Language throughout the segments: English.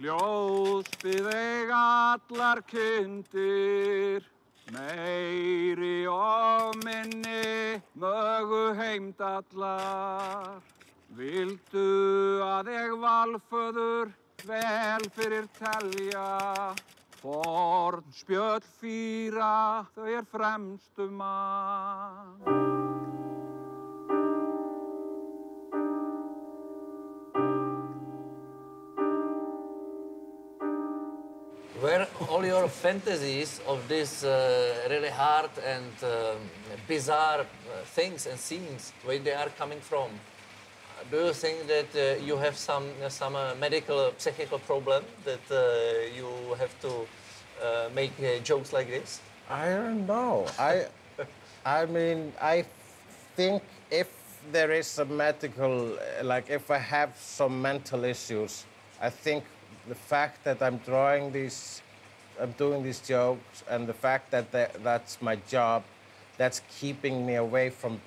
Ljósbið eiga allar kindir, meiri og minni mögu heimdallar. Vildu að ég valföður vel fyrir telja, forn spjöll fýra þau fremstu mann. Where all your fantasies of these really hard and bizarre things and scenes, where they are coming from? Do you think that you have some medical, psychical problem that you have to make jokes like this? I don't know. I mean, I think if there is a medical, like if I have some mental issues, I think the fact that I'm doing these jokes, and the fact that that's my job, that's keeping me away from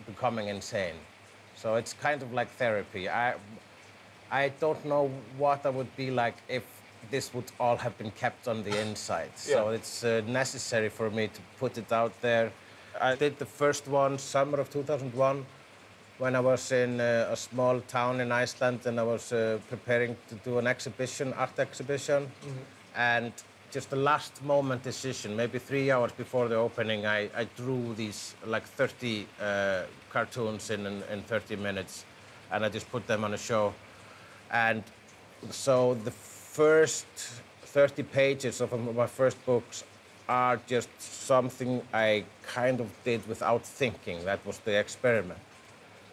becoming insane. So it's kind of like therapy. I don't know what I would be like if this would all have been kept on the inside. Yeah. So it's necessary for me to put it out there. I did the first one summer of 2001 when I was in a small town in Iceland, and I was preparing to do an exhibition, art exhibition. Mm-hmm. And just the last moment decision, maybe 3 hours before the opening, I drew these like 30 cartoons in 30 minutes, and I just put them on a show. And so the first 30 pages of my first books are just something I kind of did without thinking. That was the experiment.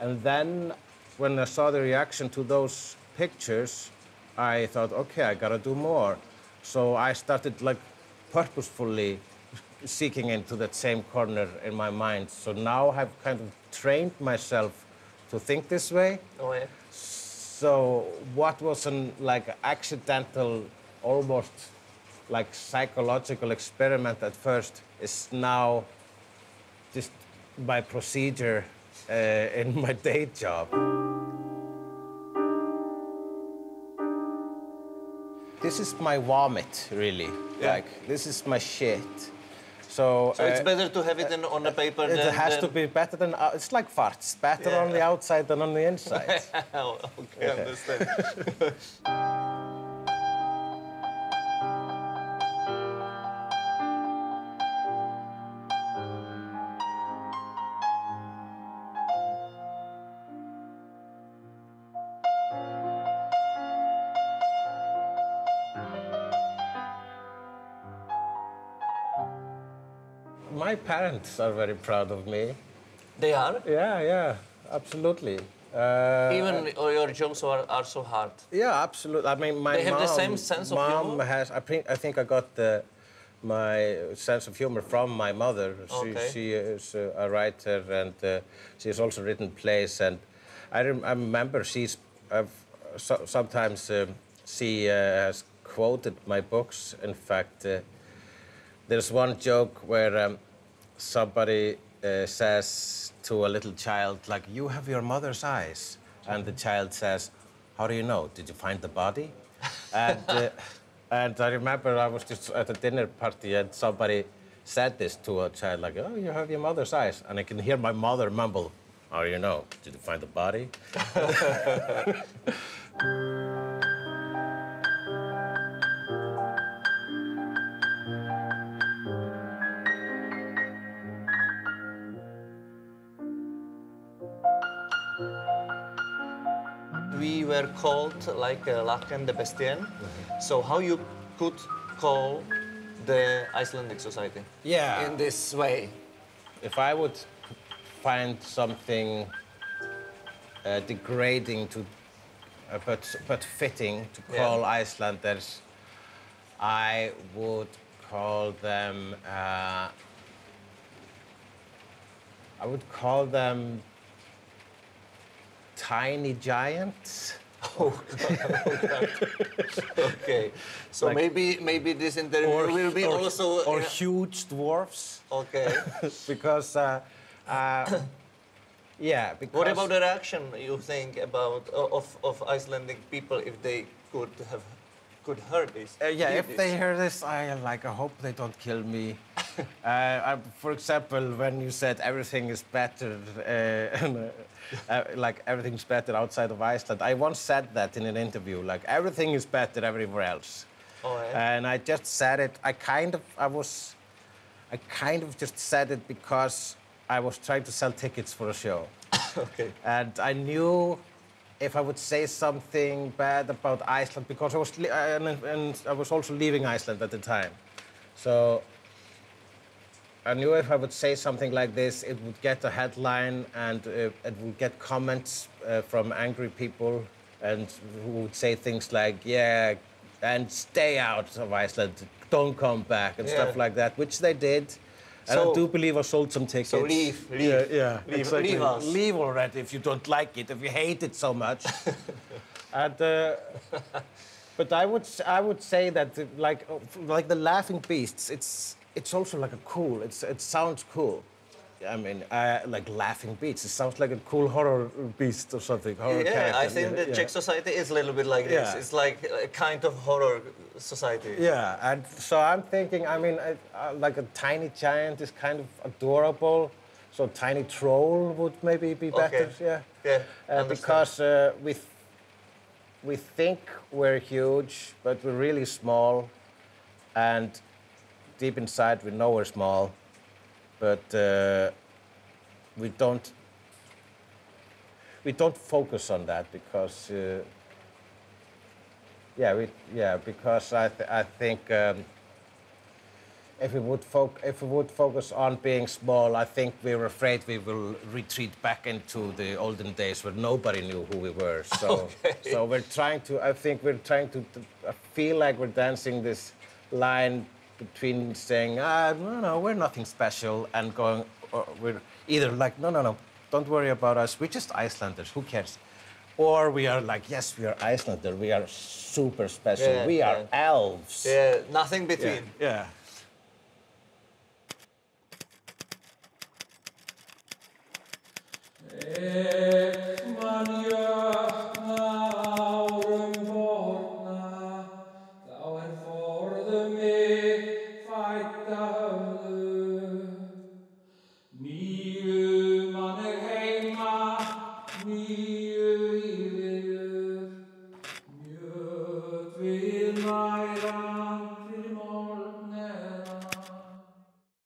And then when I saw the reaction to those pictures, I thought, okay, I gotta do more. So I started like purposefully seeking into that same corner in my mind. So now I've kind of trained myself to think this way. Oh, yeah. So what was an like accidental, almost like psychological experiment at first is now just my procedure in my day job. This is my vomit, really. Yeah. Like, this is my shit. So it's better to have it on the paper than... It has to be better than... it's like farts. Better on the outside than on the inside. Okay, I understand. My parents are very proud of me. They are? Yeah, absolutely. Even your jokes are so hard? Yeah, absolutely. I mean, my They have the same sense of humor? I think I got my sense of humor from my mother. Okay. She is a writer, and she has also written plays. And I remember sometimes she has quoted my books. In fact, there's one joke where somebody says to a little child, like, "You have your mother's eyes." And the child says, "How do you know? Did you find the body?" And I remember I was just at a dinner party and somebody said this to a child, like, "Oh, you have your mother's eyes." And I can hear my mother mumble, "How do you know? Did you find the body?" We were called like Lachen the Bestien. Mm-hmm. So how you could call the Icelandic society? Yeah. In this way? If I would find something degrading to, but fitting to call Icelanders, I would call them. I would call them tiny giants. Oh God. Okay. So like, maybe this interview will be also... Or huge dwarfs. Okay. Because, yeah, because... What about the reaction, you think, of Icelandic people if they could hear this. Yeah, if they hear this, I hope they don't kill me. For example, when you said everything is better, like everything's better outside of Iceland, I once said that in an interview, like everything is better everywhere else. Oh, yeah. And I just said it. I kind of just said it because I was trying to sell tickets for a show. Okay. And I knew if I would say something bad about Iceland, because I was also leaving Iceland at the time. So I knew if I would say something like this, it would get a headline and it would get comments from angry people and who would say things like, yeah, and stay out of Iceland, don't come back, and stuff like that, which they did. And I do believe I sold some tickets. So leave. Yeah, leave, exactly. leave us. Leave already if you don't like it, if you hate it so much. And, but I would say that like the Laughing Beasts, it's also like a cool. It sounds cool. I mean, like Laughing Beasts. It sounds like a cool horror beast or something. Horror character. I think the Czech society is a little bit like this. Yeah. It's like a kind of horror society. Yeah, and so I'm thinking, I mean, like a tiny giant is kind of adorable. So tiny troll would maybe be better. Okay. Yeah. Because we think we're huge, but we're really small, and deep inside we know we're small. But we don't focus on that because because I think if we would focus on being small, I think we're afraid we will retreat back into the olden days where nobody knew who we were. So so we're trying to. I think we're trying to. I feel like we're dancing this line between saying, no, we're nothing special, and going, or we're either like, no, don't worry about us, we're just Icelanders, who cares? Or we are like, yes, we are Icelanders, we are super special, we are elves. Yeah, nothing between. Yeah. Nýju